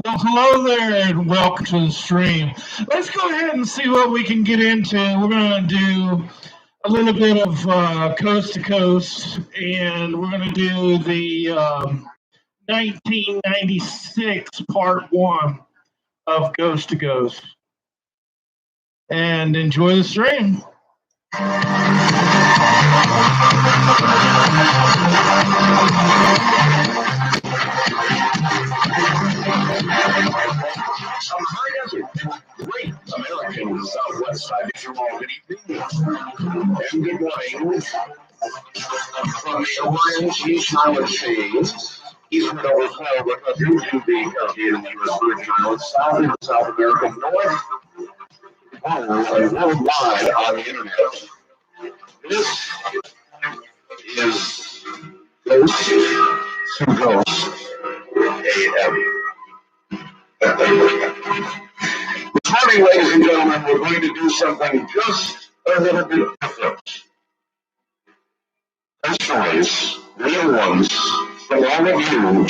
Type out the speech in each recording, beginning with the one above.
Well, hello there and welcome to the stream. Let's go ahead and see what we can get into. We're going to do a little bit of coast to coast, and we're going to do the 1996 part one of Ghost to Ghost. And enjoy the stream. Some high desert, great American Southwest. I bid you all good evening and good morning from the Hawaiian Chief Island chains, eastward over Florida country to the Caribbean and the U.S. Virgin Islands, south into South America, north, and worldwide on the internet. This is Ghost to Ghost AM. This morning, ladies and gentlemen, we're going to do something just a little bit different. Those stories, real ones, from all of you,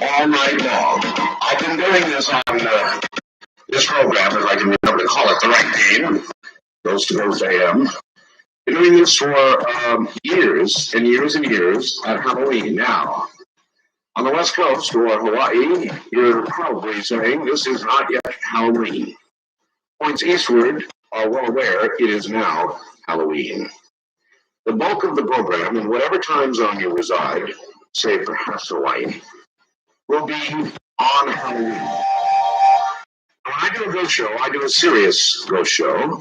all night long. I've been doing this on this program, if I can remember to call it the right name, Ghost to Ghost AM. Been doing this for years and years and years at Halloween. Now, on the West Coast or Hawaii, you're probably saying this is not yet Halloween. Points eastward are well aware it is now Halloween. The bulk of the program, in whatever time zone you reside, save perhaps Hawaii, will be on Halloween. When I do a ghost show, I do a serious ghost show.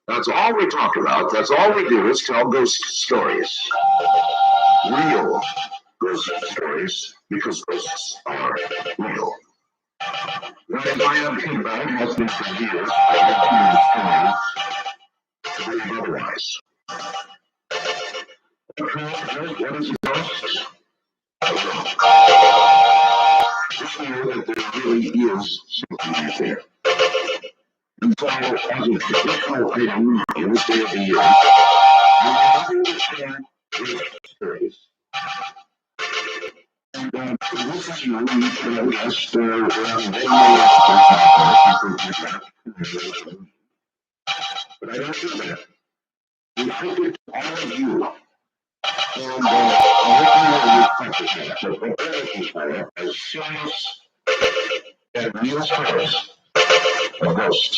That's all we talk about. That's all we do is tell ghost stories. Real ghost stories, because ghosts are real. As I have feedback has been for years, I have to believe otherwise. What is a ghost? Just know that there really is something out there. And so, as a traditional item in this day of the year, we have to share ghost stories. And this is you, you can guess around many experts out there, but I don't do that. We hope it to all of you. And I hope you will practice that. So prepare for it as serious and real stories of ghosts.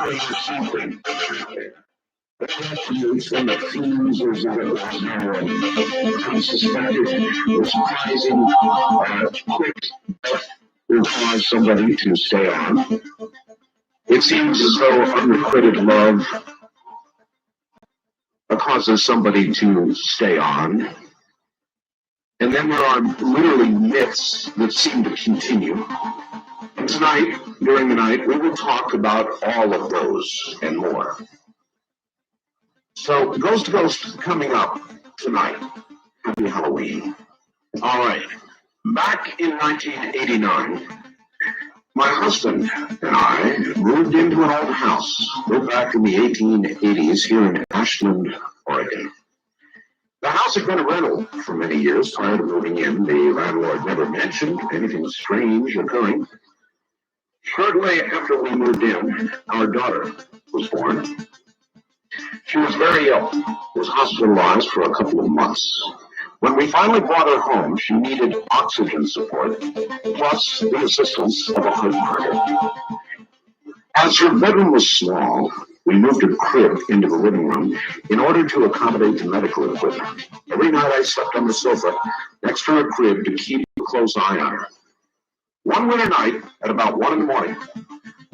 There is something that creates from the themes or unsuspected or surprising quick death will cause somebody to stay on. It seems as though unrequited love causes somebody to stay on. And then there are literally myths that seem to continue. And tonight, during the night, we will talk about all of those and more. So, Ghost to Ghost coming up tonight. Happy Halloween. All right. Back in 1989, my husband and I moved into an old house built back in the 1880s here in Ashland, Oregon. The house had been a rental for many years prior to moving in. The landlord never mentioned anything strange occurring. Shortly after we moved in, our daughter was born. She was very ill, was hospitalized for a couple of months. When we finally brought her home, she needed oxygen support, plus the assistance of a heart monitor. As her bedroom was small, we moved a crib into the living room in order to accommodate the medical equipment. Every night I slept on the sofa next to her crib to keep a close eye on her. One winter night, at about 1 in the morning,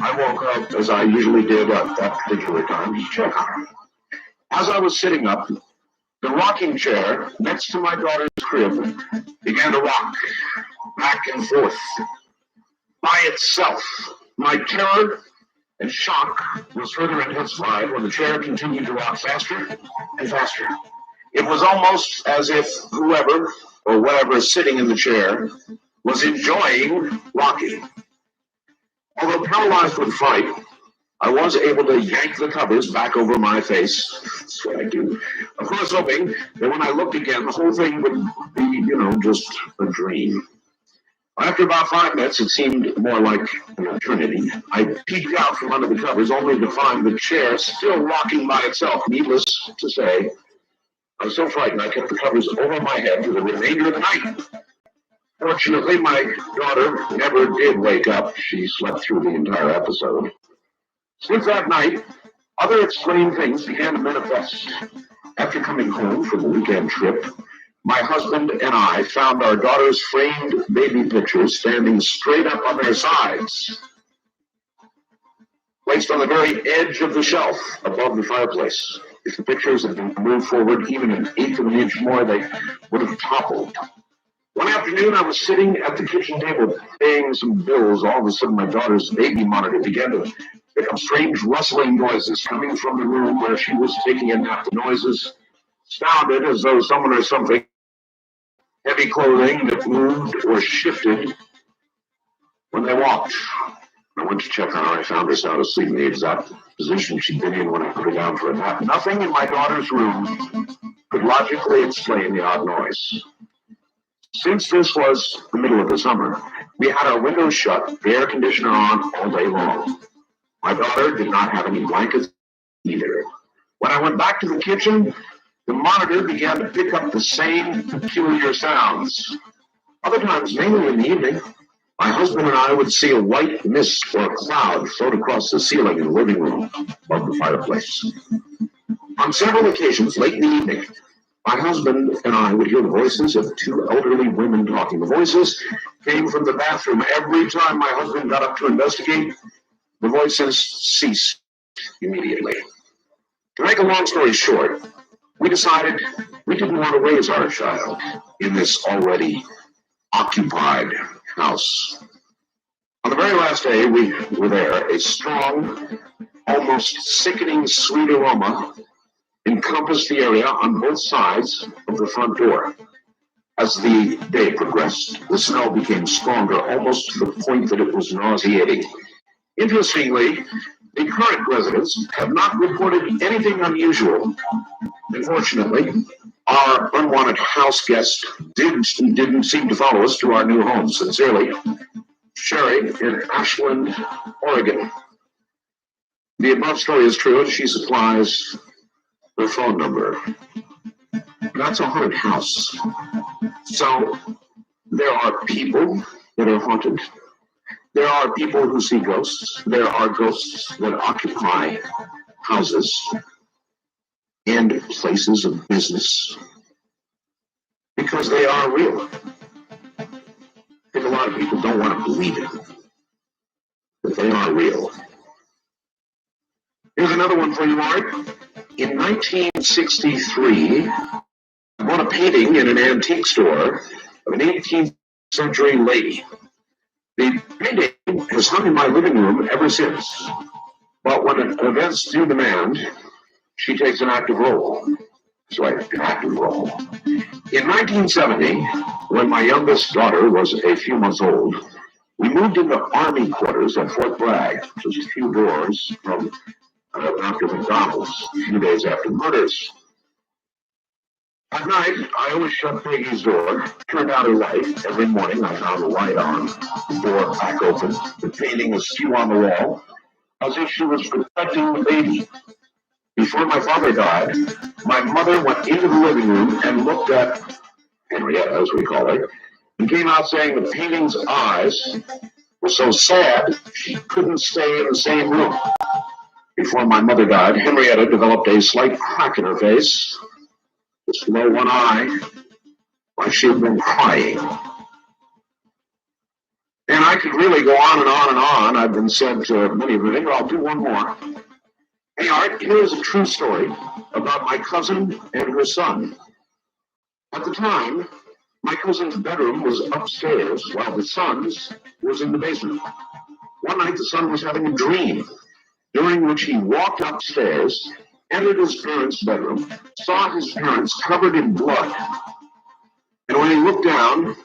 I woke up, as I usually did at that particular time, to check on her. As I was sitting up, the rocking chair next to my daughter's crib began to rock back and forth by itself. My terror and shock was further intensified when the chair continued to rock faster and faster. It was almost as if whoever or whatever is sitting in the chair was enjoying rocking. Although paralyzed with fright, I was able to yank the covers back over my face. That's what I do. Of course, hoping that when I looked again, the whole thing would be, just a dream. After about 5 minutes, it seemed more like an eternity. I peeked out from under the covers only to find the chair still rocking by itself. Needless to say, I was so frightened I kept the covers over my head for the remainder of the night. Fortunately, my daughter never did wake up. She slept through the entire episode. Since that night, other explained things began to manifest. After coming home from a weekend trip, my husband and I found our daughter's framed baby pictures standing straight up on their sides, placed on the very edge of the shelf above the fireplace. If the pictures had been moved forward even an eighth of an inch more, they would have toppled. One afternoon, I was sitting at the kitchen table paying some bills. All of a sudden, my daughter's baby monitor began to pick up strange rustling noises coming from the room where she was taking a nap. The noises sounded as though someone or something, heavy clothing that moved or shifted when they walked. I went to check on her. I found her sound asleep in the exact position she'd been in when I put her down for a nap. Nothing in my daughter's room could logically explain the odd noise. Since this was the middle of the summer, we had our windows shut, the air conditioner on all day long. My daughter did not have any blankets either. When I went back to the kitchen, the monitor began to pick up the same peculiar sounds. Other times, mainly in the evening, my husband and I would see a white mist or a cloud float across the ceiling in the living room above the fireplace. On several occasions, late in the evening, my husband and I would hear the voices of two elderly women talking. The voices came from the bathroom. Every time my husband got up to investigate, the voices ceased immediately. To make a long story short, we decided we didn't want to raise our child in this already occupied house. On the very last day we were there, a strong, almost sickening sweet aroma encompassed the area on both sides of the front door. As the day progressed, the smell became stronger, almost to the point that it was nauseating. Interestingly, the current residents have not reported anything unusual. Unfortunately, our unwanted house guest didn't seem to follow us to our new home. Sincerely, Sherry in Ashland, Oregon. The above story is true, and she supplies her phone number. That's a haunted house. So there are people that are haunted. There are people who see ghosts. There are ghosts that occupy houses and places of business because they are real. I think a lot of people don't want to believe it, but they are real. Here's another one for you, Art. In 1963, I bought a painting in an antique store of an 18th century lady. The painting has hung in my living room ever since, but when events do demand, she takes an active role. That's right, an active role. In 1970, when my youngest daughter was a few months old, we moved into Army quarters at Fort Bragg, just a few doors from Dr. McDonald's, a few days after the murders. At night, I always shut Peggy's door, turned out her light. Every morning, I found the light on, the door back open, the painting askew on the wall, as if she was protecting the baby. Before my father died, my mother went into the living room and looked at Henrietta, as we call her, and came out saying the painting's eyes were so sad she couldn't stay in the same room. Before my mother died, Henrietta developed a slight crack in her face, just below one eye, like she had been crying. And I could really go on and on and on. I've been said to many of you, I'll do one more. Hey, Art, here's a true story about my cousin and her son. At the time, my cousin's bedroom was upstairs while the son's was in the basement. One night, the son was having a dream, during which he walked upstairs, entered his parents' bedroom, saw his parents covered in blood. And when he looked down,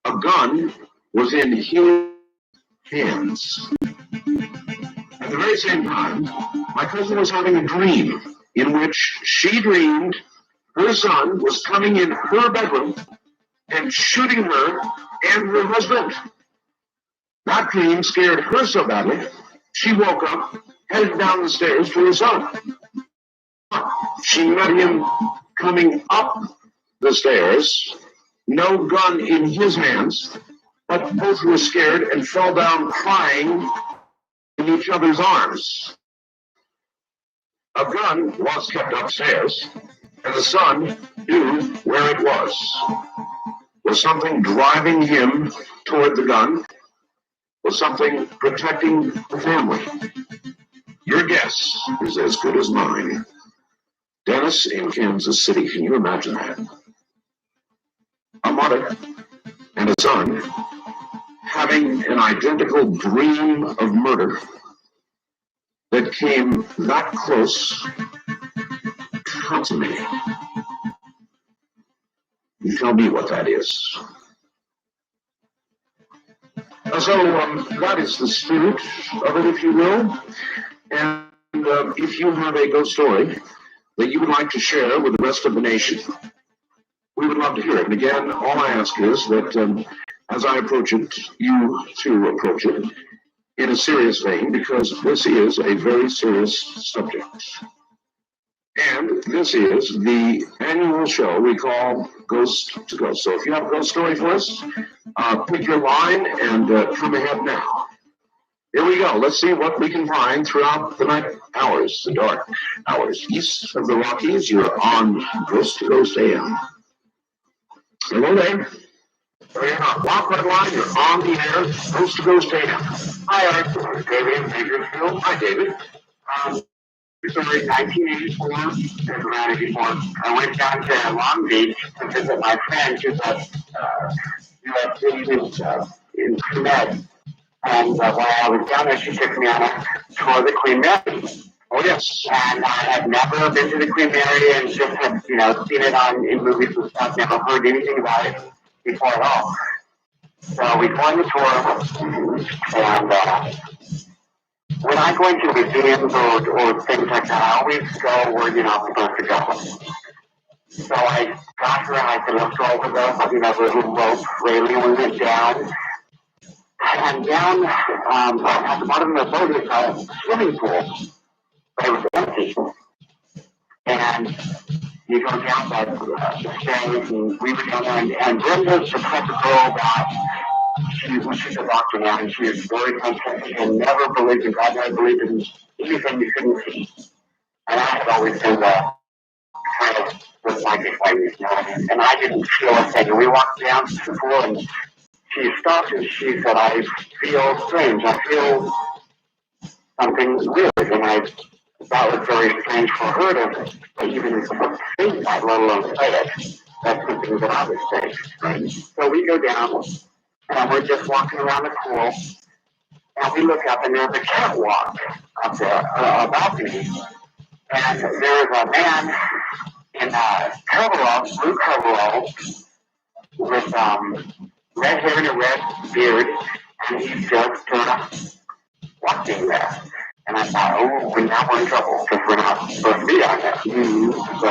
a gun was in his hands. At the very same time, my cousin was having a dream in which she dreamed her son was coming in her bedroom and shooting her and her husband. That dream scared her so badly, she woke up, headed down the stairs to her son. She met him coming up the stairs, no gun in his hands, but both were scared and fell down crying in each other's arms. A gun was kept upstairs, and the son knew where it was. Was something driving him toward the gun? Was something protecting the family? Your guess is as good as mine. Dennis in Kansas City, can you imagine that? A mother and a son having an identical dream of murder that came that close to consummating. You tell me what that is. So that is the spirit of it, if you will. And if you have a ghost story that you would like to share with the rest of the nation, we would love to hear it. And again, all I ask is that as I approach it, you too approach it in a serious vein, because this is a very serious subject. And this is the annual show we call Ghost to Ghost. So if you have a ghost story for us, pick your line and come ahead now. Here we go. Let's see what we can find throughout the night hours, the dark hours. East of the Rockies, you're on Ghost to Ghost AM. Hello there. Walk Red Line, you're on the air, Ghost to Ghost AM. Hi, Art. David in Bakersfield. Hi, David. Sorry, 1984 and around 84. I went down to Long Beach to visit my friend who's a U.S. in Med. And while I was down there, she took me on a tour of the Queen Mary. Oh, yes. And I had never been to the Queen Mary and just had, seen it in movies and stuff, never heard anything about it before at all. So we go on the tour, and when I go into museums or things like that, I always go where you're not supposed to go. So I got her and I said, let's go over the little rope railing, and we went down. And down at the bottom of the boat is a swimming pool, but it was empty. And you go down the stairs, and we were down there, and Brenda's the type of girl that she's a doctor now, and she is very conscientious and never believed in God, never believed in anything you couldn't see. And I had always been the kind of the psychic lady, and I didn't feel a thing. And we walked down to the pool, and she stopped and she said, I feel strange. I feel something weird. And that was very strange for her to even think that, let alone say it. That's something that I would say. Right? So we go down, and we're just walking around the pool, and we look up, and there's a catwalk up there, a balcony. And there's a man in coveralls, blue coveralls, with red hair and a red beard, and he's just walking there. And I thought, oh, now we're in trouble, because we're not supposed to be on there. So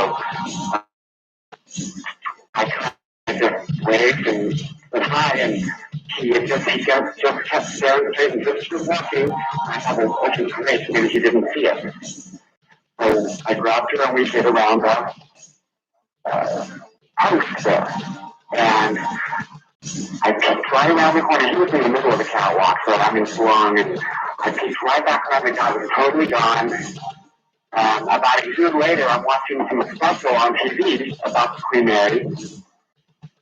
I kind of just waved and said hi, and he just kept staring straight and just was walking. I thought, well, okay, great, maybe he didn't see it. So I grabbed her, and we hid around the house there. And I peeked right around the corner. He was in the middle of the catwalk, so I mean, swung, and I peeked right back around the guy. Was totally gone. About a year later, I'm watching some special on TV about the Queen Mary,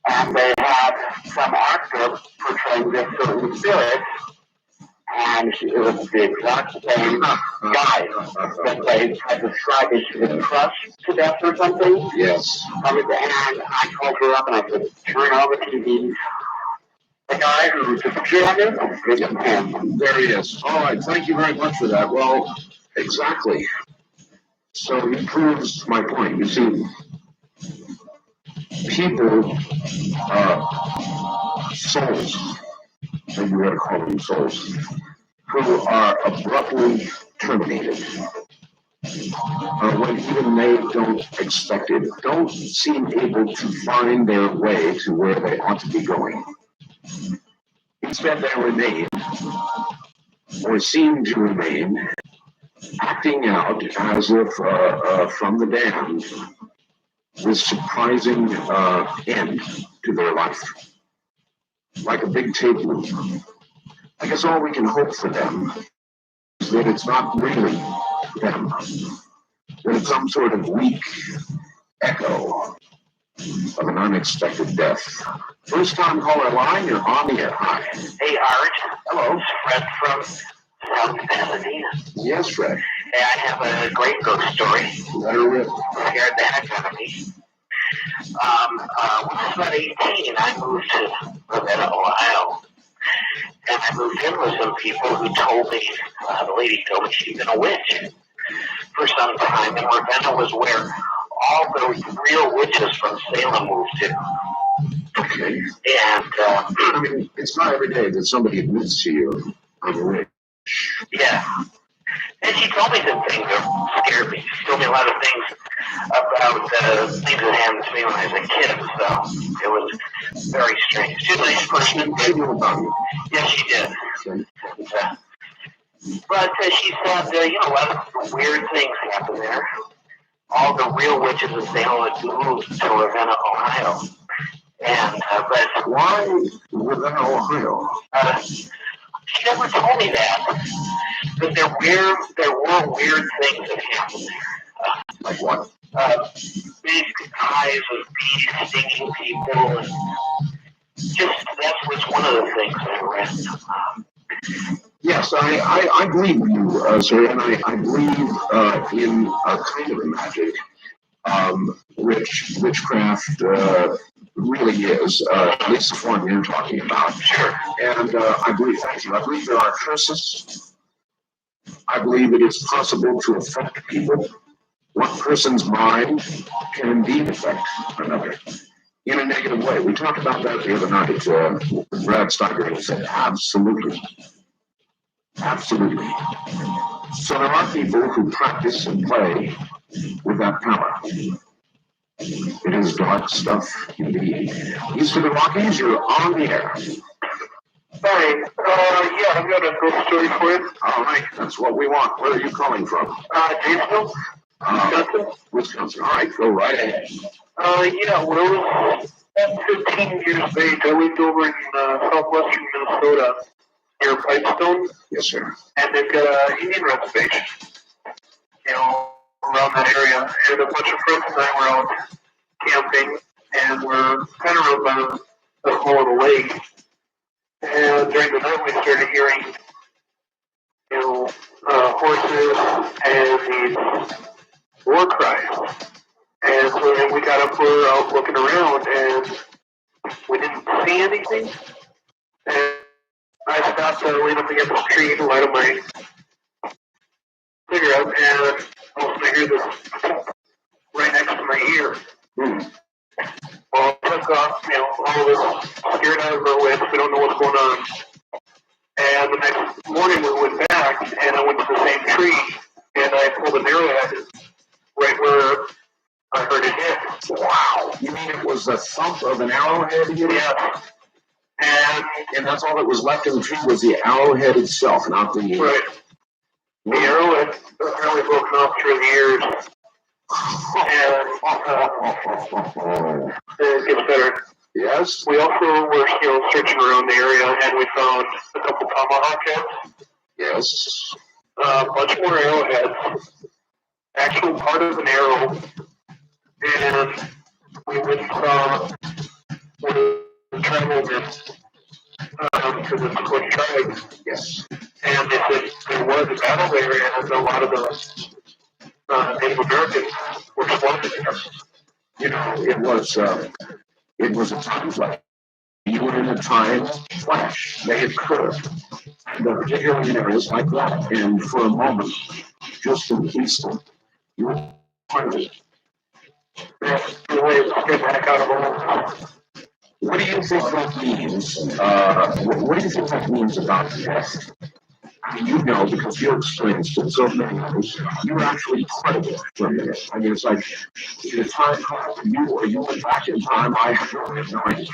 and they had some actor portraying this certain spirit, and it was the exact same guy that they had described as she was crushed to death or something. Yes. And I called her up and I said, turn on the TV. The guy who disappeared on it, There he is. All right, thank you very much for that. Well, exactly. So he proves my point. You see, people, souls, maybe you want to call them souls, who are abruptly terminated when even they don't expect it, don't seem able to find their way to where they ought to be going. Instead, they remain, or seem to remain, acting out as if from the damned, with surprising end to their life, like a big tape loop. I guess all we can hope for them is that it's not really them, that it's some sort of weak echo of an unexpected death. First time caller line, you're on the air. Hi. Hey, Art. Hello. It's Fred from South Pasadena. Yes, Fred. Hey, I have a great ghost story. Let her rip. Scared the heck out of me. When I was about 18, I moved to Ravenna, Ohio. And I moved in with some people who told me, the lady told me she'd been a witch for some time. And Ravenna was where all the real witches from Salem moved to. Okay. And, I mean, it's not every day that somebody admits to you, I'm a witch. yeah. And she told me some things that scared me. She told me a lot of things about things that happened to me when I was a kid. So it was very strange. She's a nice person. She knew about you. Yes, she did. Okay. But she said, a lot of weird things happened there. All the real witches of Salem had moved to Ravenna, Ohio. And, but Why Ravenna, Ohio? She never told me that. But there were weird things that happened there. Like what? Big hives of bees stinging people, and just that was one of the things I read. Yes, I believe you, sir, and I believe in a kind of magic, which witchcraft really is, at least the form you're talking about. Sure. And I believe, thank you, I believe there are curses. I believe it is possible to affect people. One person's mind can indeed affect another in a negative way. We talked about that the other night. Brad Steiger said, absolutely. Absolutely. So there are people who practice and play with that power. It is dark stuff indeed. East of the Rockies, you're on the air. Hi. Yeah, I've got a ghost story for you. All right, that's what we want. Where are you calling from? Janesville, Wisconsin. Wisconsin. All right, go right ahead. Yeah, when I was 15 years of age, I lived over in southwestern Minnesota near Pipestone. Yes, sir. And they've got an Indian reservation, around that area. And a bunch of friends and I were out camping, and we're kind of around by the hole of the lake. And during the night, we started hearing, horses and these war cries. And so then we got up, we were out looking around, and we didn't see anything. And I stopped leaning up against the tree to light up my cigarette, and all of a sudden I hear this right next to my ear. Well, I took off, all of us scared out of our wits. We don't know what's going on. And the next morning we went back, and I went to the same tree, and I pulled an arrowhead right where I heard it hit. Wow. You mean it was the thump of an arrowhead? Yeah. And that's all that was left in the tree was the arrowhead itself, not the... Right. The arrowhead apparently broken off through the ears. And it gets better. Yes? We also were, searching around the area, and we found a couple tomahawk heads. Yes. A bunch more arrowheads. Actual part of an arrow. And we went we traveled to the Sequoia tribe. Yes. And they said there was a battle area, and a lot of the Native Americans were slaughtered there. It was a time flash. You were in a time flash. They occurred. Particularly in areas like that. And for a moment, just an instant, you were part of it. Get back out of them. What do you think that means? What do you think that means about death? You know, because you're experienced in so many others, you're actually credible for a minute. I mean, it's like, the time you or you went back in time, I have no idea.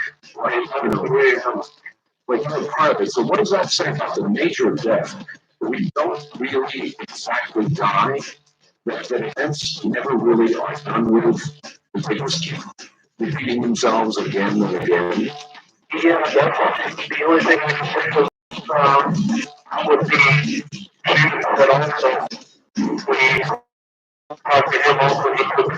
But you're part of it. So what does that say about the nature of death? We don't really exactly die. That events never really are done with. They just keep repeating themselves again and again. Yeah, that's the only thing I can think of would be that also we talked to him also he took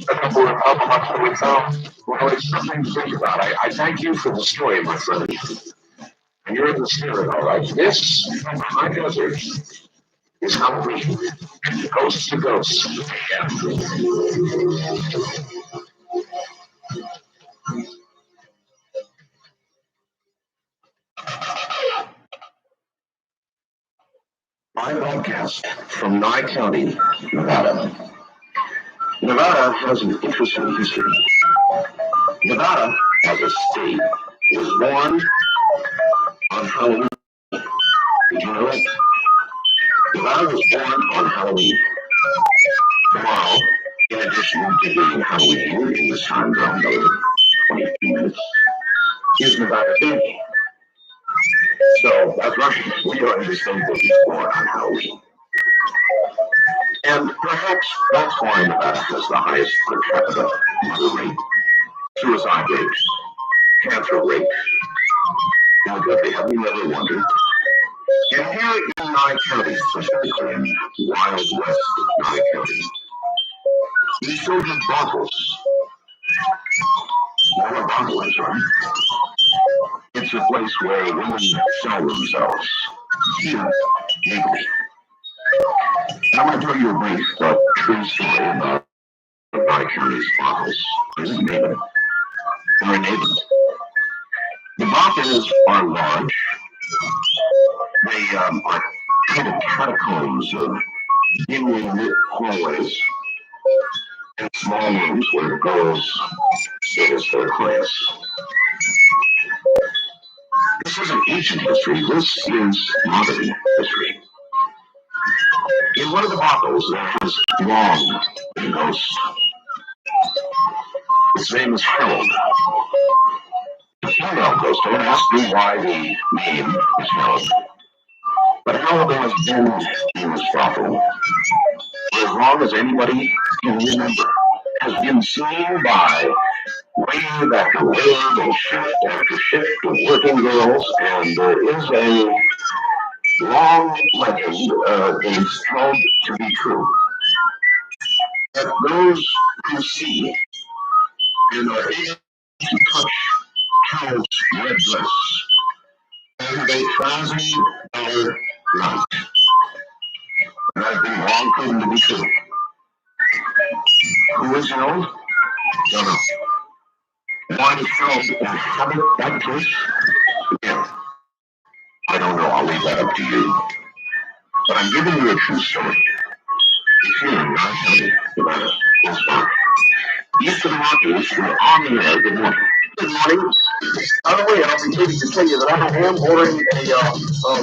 a couple of months that we found. Well, it's something to think about. I thank you for the story, my friend. And you're in the spirit, all right. This, high desert, is Halloween. Ghosts to ghosts. Yeah. My broadcast from Nye County, Nevada. Nevada has an interesting history. Nevada, as a state, was born on Halloween. Did you know that? Nevada was born on Halloween. Tomorrow, in addition to being Halloween in this time zone, another 22 minutes, is Nevada Day. So that's right. We are in the same boat as born on Halloween. And perhaps that's why Nevada has the highest per capita murder rate, suicide rate, cancer rate. How good they have you ever wondered? And here in Nye County, specifically in Wild West Nye County, we still have brothels. Now a brothel is, right? It's a place where women sell themselves. Here, legally. And I'm going to tell you a brief but true story about Nye County's brothels. Here's the name of it. Or a neighbor. The brothels are large. They are kind of catacombs of dimly lit hallways and small rooms where girls sit as their clients. This isn't ancient history, this is modern history. In one of the brothels, there has long been a ghost. His name is Harold. A female ghost. Don't ask me why the name is Harold. But Harold has been in this brothel for as long as anybody can remember. Has been seen by wave after wave and shift after shift of working girls, and there is a long legend that is held to be true. That those who see and are able to touch Harold's red dress have $1,000 night. And that has been long proven to be true. Who is Harold? Don't know. Why does Harold inhabit that place? Again, I don't know. I'll leave that up to you. But I'm giving you a true story. It's here in Nye County, Nevada, close by. East of the Rockies, you're on the air. Good morning. Good morning. By the way, I'll be pleased to tell you that I am ordering the Raycon, I'm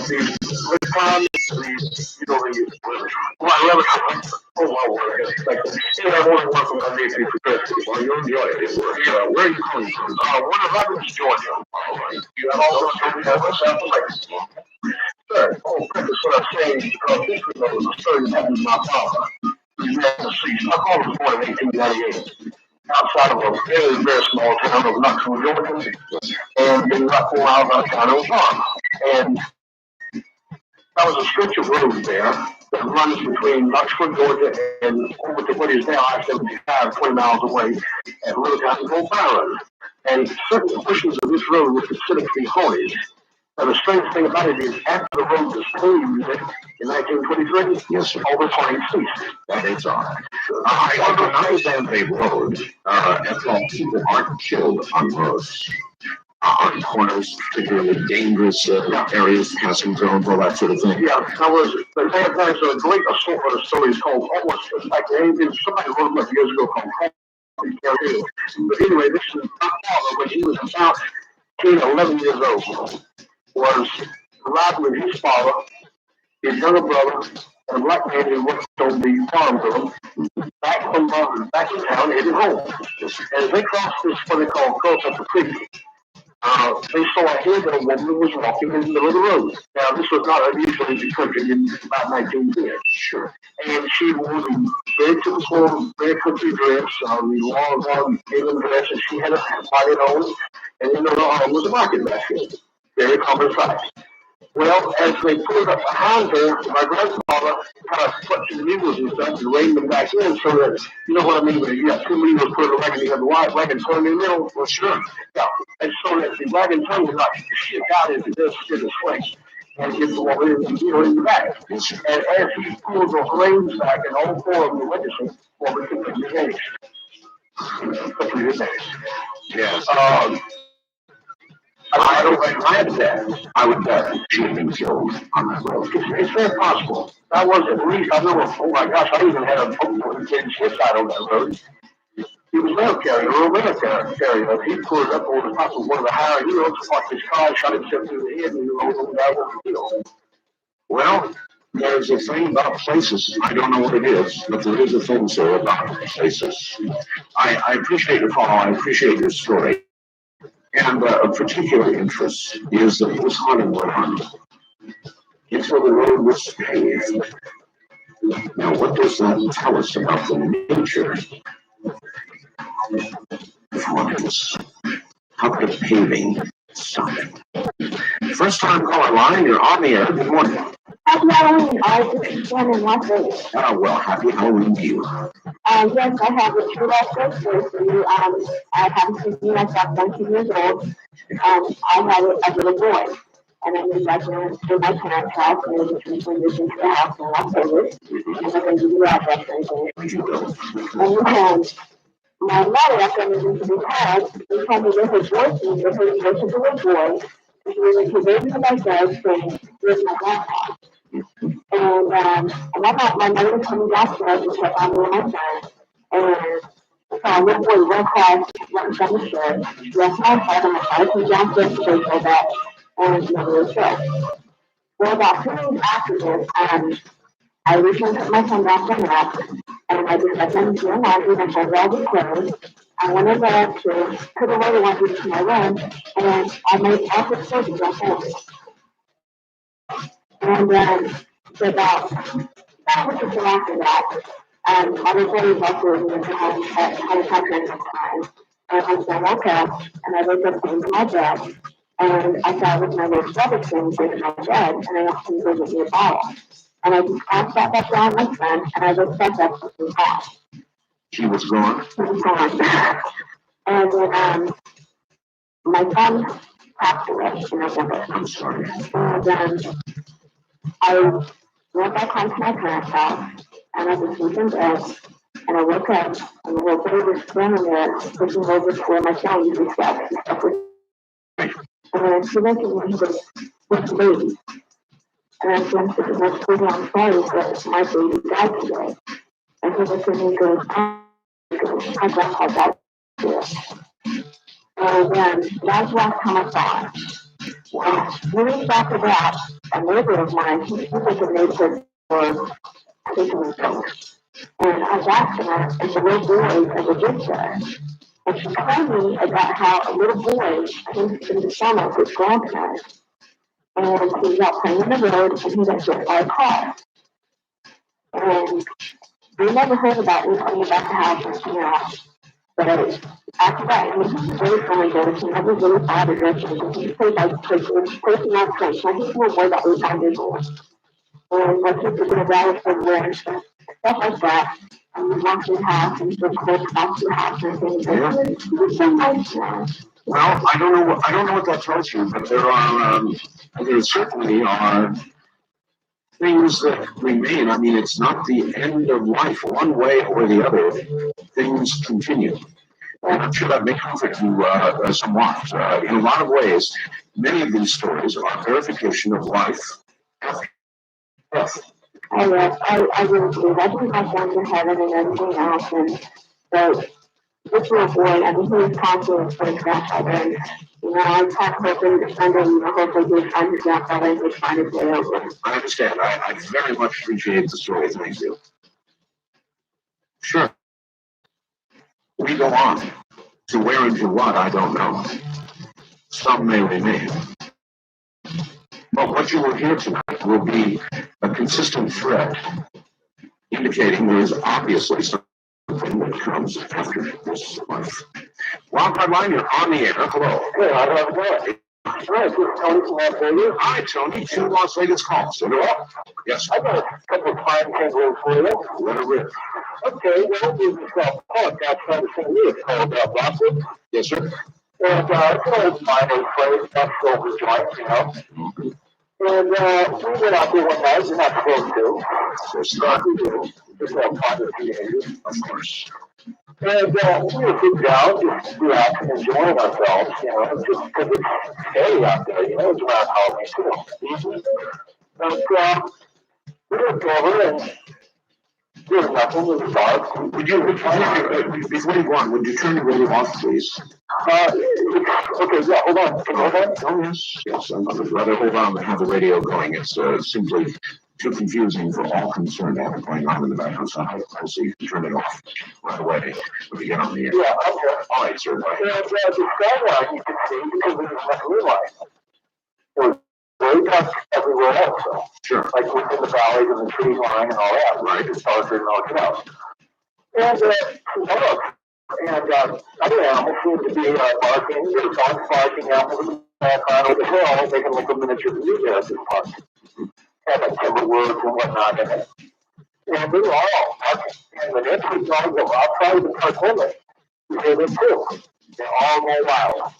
ordering one from my nephew for Christmas. Well, you'll enjoy it. Where are you calling from? One of Roberts, Georgia. All right. You have also have a sample place. Sure. Oh, that's what I'm saying, because this was a story that happened to my father. I called him born in 1898. Outside of a very, very small town of Knoxville, Georgia, and then about 4 miles out of town on a farm. And there was a stretch of road there that runs between Knoxville, Georgia, and over to what is now I-75, 20 miles away, at a little town called Byron. And certain portions of this road were considered to be haunted. And the strange thing about it is, after the road was paved in 1923, yes, sir, all the haunting ceased. That is all right. I understand they road, as long people aren't killed on roads. On corners, particularly dangerous areas, passing zones, all that sort of thing. Yeah, they have a great assortment of stories called almost like somebody wrote them up years ago called. But anyway, this is my father when he was about 10, 11 years old. Was arrived with his father, his younger brother, and a black man who worked on the farm for them, back in town, heading home. As they crossed this, what they call cross up the creek, they saw a head of a woman who was walking in the middle of the road. Now, this was not unusual in the country in about 1910. Sure. And she wore the very typical, very country dress, the long England dress, and she had a bonnet on, and in her arm was a market basket. Very common sight. Well, as they pulled up behind her, my grandfather kind of clutched the needles and stuff and reined them back in so that, you know what I mean, when you got two needles put in the wagon, you have the wagon turn in the middle. Well, sure. Yeah. And so that the wagon turn was like shit out into this swing. And get the woman in the back. And as he pulled the reins back and all four of them were witnessing, woman completely vanished. Completely vanished. Yes. I don't think I had that. I would bet she had been killed on that road. It's very possible. That was at least, I remember, oh my gosh, I even had a boat that came his side on that road. He was mail carrier, or a mail carrier. He pulled up over the top of one of the higher hills, parked his car, shot himself through the head, and he rolled over that one hill. Well, there's a thing about places. I don't know what it is, but there is a thing, sir, about places. I appreciate your call. I appreciate your story. And of particular interest is that it was haunted by hunting until the road was paved. Now, what does that tell us about the nature of hauntings? How could paving stop it? First time caller line, you're on the air. Good morning. Happy Halloween. I just born in Las Vegas. Oh, well, happy Halloween to you. Yes, I have a true life story for you. I haven't seen myself 19 years old. I had a little boy. And I moved back to my parents' house, and they just transitioned into the house in Las Vegas. And I can give you the address and everything. And my mother, after I moved into this house, they told me they had voices, they heard the voice of the little boy. And he was raising my bed saying, "Where's my grandpa?" And one night, my mother was coming downstairs and checked on me and my son. And so a little boy ran across, went down the stairs, left my father, and I came downstairs to take her back, and never returned. Well, about 2 days after this, I returned to my son down from nap, and I just let them do a laundry and folded all the clothes. I went in there to put away the laundry to my room, and I made all the clothes and got home. And so about that was just after that. My little boy also was had a contract at the time. And I said, okay. And I woke up into my bed. And I thought it was my little brother sitting in my bed. And I asked him to go get me a bottle. And I just sat back down with my son. And I just sat back to his house. He was gone? He was gone. And then my son passed away in November. I'm sorry. And I went back home to my parents' house, and I was sleeping in bed, and I woke up, and the little boy was standing there, looking over to where my son usually sat. And then she looked at me and he goes, "What's the baby?" And I said, "I'm sorry, but my baby died today." And he looked at me and goes, "My grandpa died today." And that's the last time I saw him. And years after that, a neighbor of mine, he was a neighbor for taking me ghost. And I was asking her, and the little boy ever did that. And she told me about how a little boy came to the summer with his grandparents. And he was out playing in the road, and he got hit by a car. And we never heard about anything about the house or anything else. But after that, he was very funny, but he never really bothered us. He played like taking out plates. I think he was about 8 years old. And my kids were going to rally for the and stuff like that. And we walked in the house and we close back to the house and things. It was so nice now. Well, I don't know what that tells you, but there certainly are things that remain. I mean, it's not the end of life one way or the other. Things continue. And I'm sure that may comfort you somewhat. In a lot of ways, many of these stories are verification of life after death. I really believe. I believe I've gone to heaven and everything else. And but this little boy, I mean, he was constantly for his grandfather. And, I talked hoping to Sunday, hopefully he'd find his grandfather and he'd find his way over. I understand. I very much appreciate the story. Thank you. Sure. We go on. To where and to what, I don't know. Some may remain. But what you will hear tonight will be a consistent thread, indicating there is obviously something that comes after this life. Wildcard Line, you're on the air. Hello. Hey, how's it going? Hi, this is Tony from Las Vegas. Hi, Tony. 2 Las Vegas calls. Yes. I got a couple of fine kangaroos for you. Let it rip. Okay, well, we'll use this park outside of St. Louis called Rockwood. Yes, sir. And it's an old mining place, not silver joint, And we went out there one night, we're not supposed to. But we do. Just have fun with teenagers. Of course. And we were sitting down, just relaxing, enjoying ourselves, just because it's scary out there, it's around Halloween too. But we looked over and there was nothing, it was dark. Would you, before you go on, would you turn the radio off, please? Okay, yeah, hold on. Can you hold on? Oh, yes. Yes, I'd rather hold on than have the radio going. It's simply too confusing for all concerned to have it going on in the background. So I'll see you can turn it off right away when we get on the air. Yeah, okay. All right, sir. Bye. And the skyline you can see because it was like a blue line. It was very tough everywhere else, though. Sure. Like within the valleys and the tree line and all that, right? It's darker and all that out. And other animals seem to be barking. There's dogs barking out of the background of the hill. They can look a miniature view there at this park. Have like timber woods and whatnot in it. And they were all barking. And the next week, dogs go outside the park limit. We hear them too. They all go wild.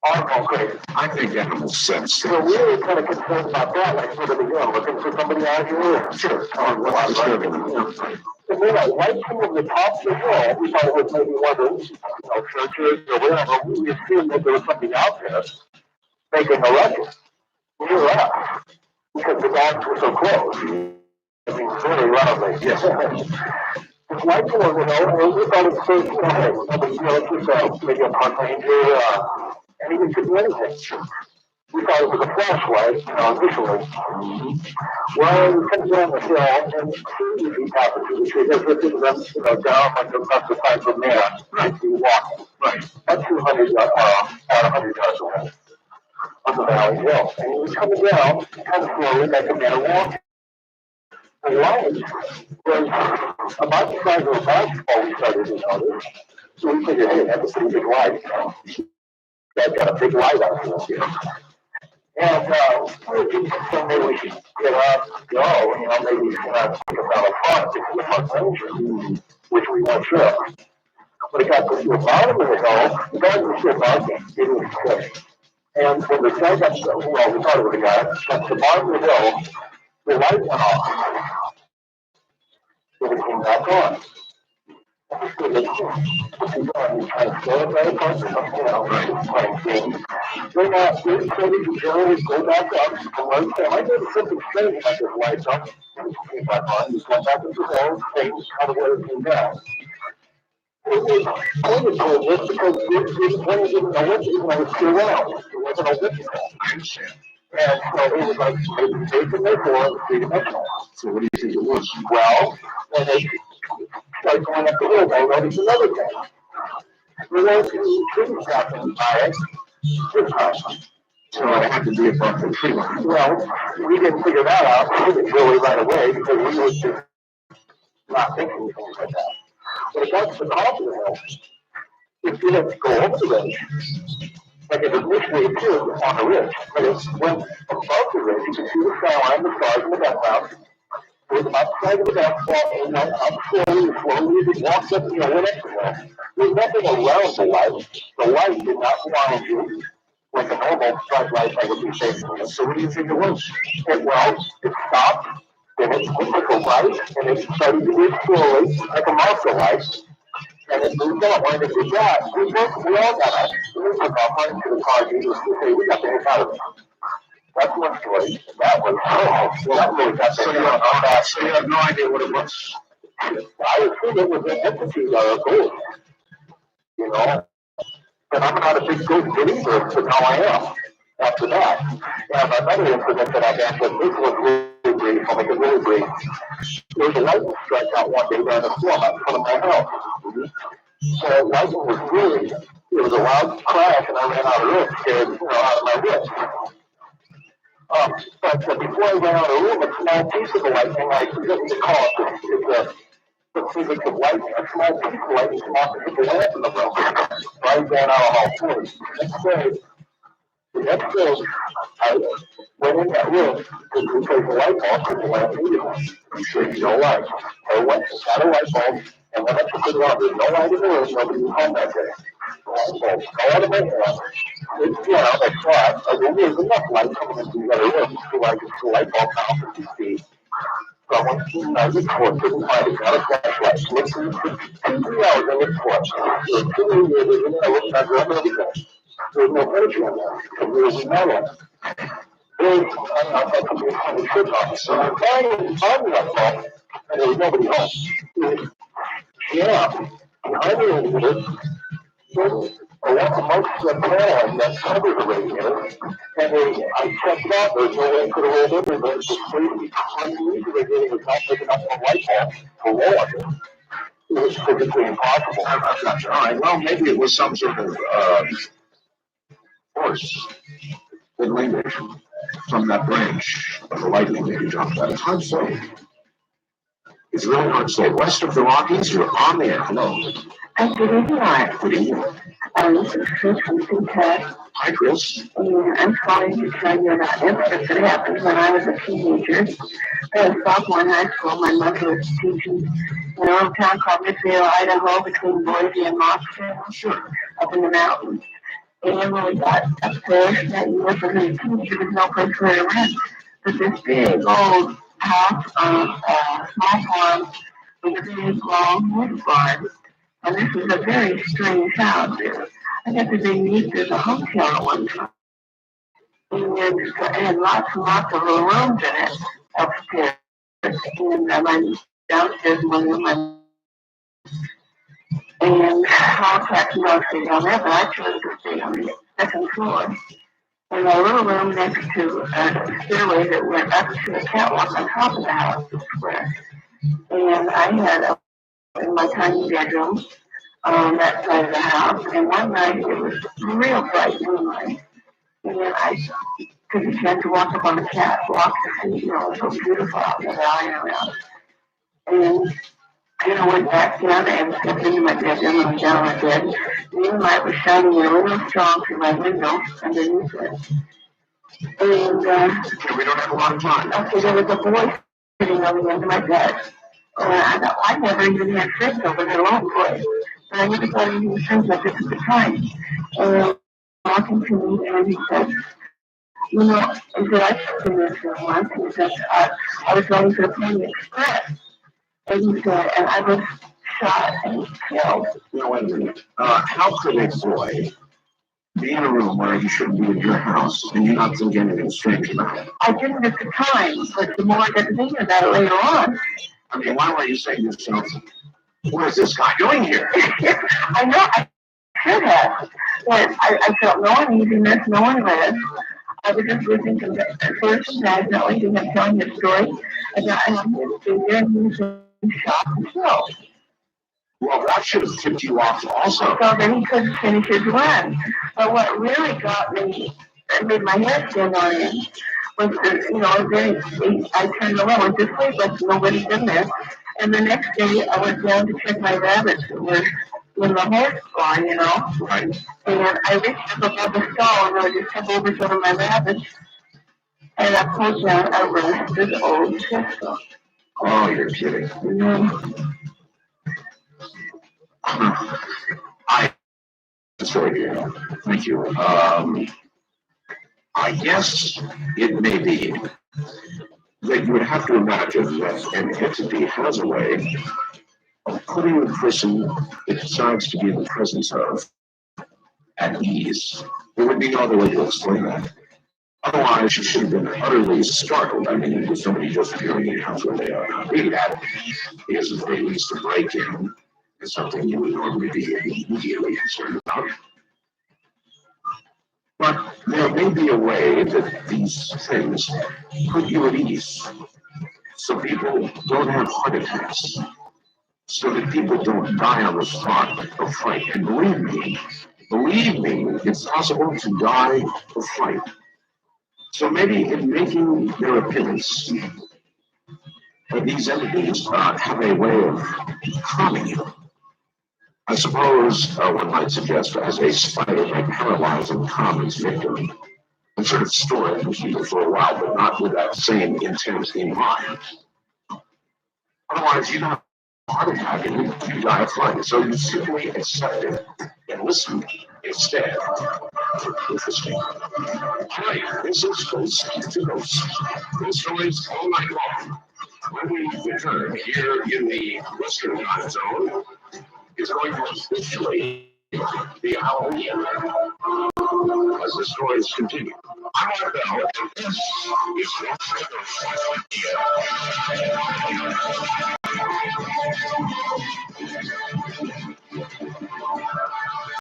All go crazy. I think animals sense. So we were kind of concerned about that. Like, what are they doing? Looking for somebody out here? Sure. What's disturbing them? And then right from the top of the hill, we thought it was maybe one of those, churches or whatever. We assumed that there was something out there making a ruckus near us because the dogs were so close. I mean, very loudly. Yes. It's right from the hill, and we thought it was so, hey, just maybe a park ranger, and it could be anything. We thought it was a flashlight, initially. Well, we come down the hill and two feet happened to the tree. There's lifting them, down like across the side from there. Right. We walking. Right. About 100 yards away on the valley hill. And he was coming down, kind of slowly, like a man walking. The light was about the size of a basketball, we started to notice. So we figured, hey, that's a pretty big light, That's got a big light out here. And so maybe we should get up, go, maybe think about a park, this is a park ranger, which we weren't sure. When it got to the bottom of the hill, the guys were still barking, it was sick. And when the guy got to, well, we thought it was a guy, got to the bottom of the hill, the light went off. So it came back on. Trying to slow it right apart, playing games. Then we started to generally go back up. And I noticed something strange about this light up. And it came back on. Just went back into the whole thing, kind of where it came down. It was only told us because this one didn't know what, even though it was still around. It wasn't a witness. I understand. And so it was like, it was taken therefore, it was three-dimensional. So what do you think it was? Well, when they started going up the hill, they noticed another thing. We went to the trees happening by it this time. So it had to be above the tree line. Well, we didn't figure that out really right away because we were just not thinking things like that. When it got to the top of the hill, it didn't go over the ridge. Like it initially appeared on the ridge, but it went above the ridge. You could see the skyline, the stars in the background. It was outside of the basketball, and up slowly, as it walked up, went up the hill. There was nothing around the light. The light did not blind you like a normal flashlight that would be facing. So what do you think it was? It stopped, then it took a right, and it started to move slowly, like a marker light. And it moved on. When it did that, we all got up. We took off running to the car. We got the heck out of it. That's one story. That was, that really got So you have no idea what it was? I assume it was an entity or a ghost, you know. And I'm not a big ghost believer, but now I am after that. And another incident that I've had, but this was really brief, I'll make it really brief. There was a lightning strike out one day down the floor in front of my house. So lightning was really, it was a loud crash, and I ran out of the room, scared, out of my wits. But before I ran out of the room, a small piece of the lightning, I forget what you call it, it's the physics of lightning, a small piece of lightning came off and hit the lamp in the room. So I ran out of all fours. The next day, I went in that room to replace the light bulb because the lamp needed one. I'm sure you know light. I went, got a light bulb, and went up to put it on. There's no light in the room, nobody was home that day. So I out of my hand, it's down, I saw it. I go, there's enough light coming into the other room so I could see the light bulb down 50 feet. So I went to the report, couldn't find it, got a flashlight, looked through 2-3 hours, I looked for it. There were too many years in there, I looked at everything. There was no furniture in there, because there was metal. Then I thought somebody was coming to trip off, so I found the light bulb, and there was nobody home. Yeah, behind me a little bit, I went amongst the panel that covered the radiator, and I checked it out. There's no way I could have rolled over, but it's just crazy. Underneath the radiator was not big enough for a light bulb to roll under. It was physically impossible. I've got you. All right. Well, maybe it was some sort of force that lingered from that branch of the lightning that you jumped at. It's hard to say. It's really hard to say. West of the Rockies, you're on the air. Hello. Good evening. Good evening. This is Chris from CTEC. Hi, Chris. And I'm calling to tell you about an incident that happened when I was a teenager. I was sophomore in high school. My mother was teaching in a little town called Midvale, Idaho, between Boise and Mossville, up in the mountains. And when we got up there that year for the teenager, there was no place for her to rent. But this big old house on a small farm with a big long wood barn. And this was a very strange house. I got to be used as a hotel at one time. And it had lots and lots of little rooms in it upstairs. And my downstairs one room, and all cats and dogs stayed down there, but I chose to stay on the second floor. And a little room next to a stairway that went up to a catwalk on top of the house was square. And I had in my tiny bedroom on that side of the house. And one night it was real bright moonlight. And I took a chance to walk up on the catwalk and see, it was so beautiful out in the valley and around. And I went back down and stepped into my bedroom and went down on my bed. The moonlight was shining a little strong through my window underneath it. And we don't have a lot of time. Okay, there was a boy sitting on the end of my bed. And I thought, I never even had sex over the long boy. But I never thought anything was strange like this at the time. And talking to me, and he said, I said, I slept in this room once. And he said, I was going for the Pony Express. And he said, and I was shot and killed. No, wait a minute. How could a boy be in a room where he shouldn't be in your house and you're not thinking anything strange about it? I didn't at the time, but the more I got to thinking about it later on. I mean, why were you saying to yourself, what is this guy doing here? I know, I should have. But I felt no uneasiness, no unrest. I was just listening to the first and passionately to him telling his story. And I wanted to be there, and he was shot and killed. Well, that should have tipped you off also. So then he couldn't finish his run. But what really got me, and made my head stand on end, was then I turned around, went to sleep like nobody's in there. And the next day I went down to check my rabbits that were in the horse barn, Right. And I reached up above the stall and I just took over some of my rabbits. And I pulled down a rusted old chestnut. Oh, you're kidding. I'm sorry, dear. Thank you. I guess it may be that you would have to imagine that an entity has a way of putting the person it decides to be in the presence of at ease. There would be no other way to explain that. Otherwise, you should have been utterly startled. I mean, with somebody just appearing in your house when they are not. Really, that is at least a break-in. Is something you would normally be immediately concerned about. But there may be a way that these things put you at ease, so people don't have heart attacks, so that people don't die on the spot of fright. And believe me, it's possible to die of fright. So maybe in making their appearance, these entities have a way of calming you. I suppose one might suggest as a spider might paralyze and calm its victim and sort of store it and keep it for a while, but not with that same intent in mind. Otherwise, you don't have a heart attack and you die of fright. So you simply accept it and listen instead. Interesting. All right, this is Ghost to Ghost. Ghost stories all night long. When we return here in the Western time zone, it's going to officially be Halloween as the stories continue. I'm Art Bell, and this is Ghost to Ghost.